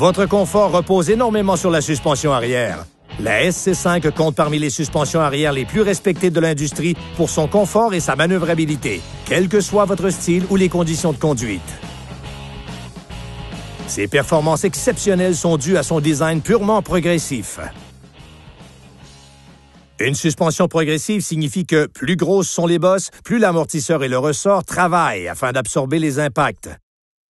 Votre confort repose énormément sur la suspension arrière. La SC5 compte parmi les suspensions arrière les plus respectées de l'industrie pour son confort et sa manœuvrabilité, quel que soit votre style ou les conditions de conduite. Ses performances exceptionnelles sont dues à son design purement progressif. Une suspension progressive signifie que plus grosses sont les bosses, plus l'amortisseur et le ressort travaillent afin d'absorber les impacts.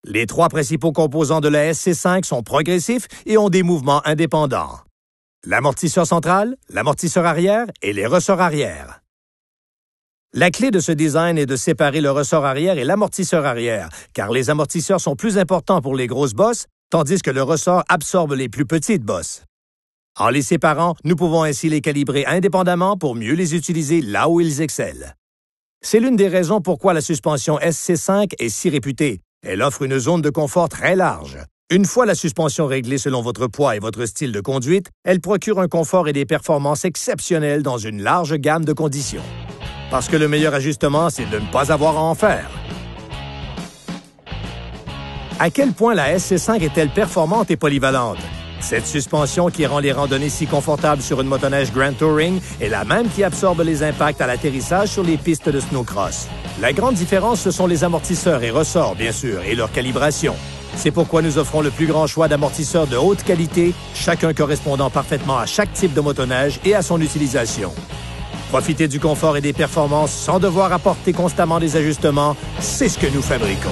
Les trois principaux composants de la SC5 sont progressifs et ont des mouvements indépendants. L'amortisseur central, l'amortisseur arrière et les ressorts arrière. La clé de ce design est de séparer le ressort arrière et l'amortisseur arrière, car les amortisseurs sont plus importants pour les grosses bosses, tandis que le ressort absorbe les plus petites bosses. En les séparant, nous pouvons ainsi les calibrer indépendamment pour mieux les utiliser là où ils excellent. C'est l'une des raisons pourquoi la suspension SC5 est si réputée. Elle offre une zone de confort très large. Une fois la suspension réglée selon votre poids et votre style de conduite, elle procure un confort et des performances exceptionnelles dans une large gamme de conditions. Parce que le meilleur ajustement, c'est de ne pas avoir à en faire. À quel point la SC5 est-elle performante et polyvalente? Cette suspension qui rend les randonnées si confortables sur une motoneige Grand Touring est la même qui absorbe les impacts à l'atterrissage sur les pistes de snowcross. La grande différence, ce sont les amortisseurs et ressorts, bien sûr, et leur calibration. C'est pourquoi nous offrons le plus grand choix d'amortisseurs de haute qualité, chacun correspondant parfaitement à chaque type de motoneige et à son utilisation. Profiter du confort et des performances sans devoir apporter constamment des ajustements, c'est ce que nous fabriquons.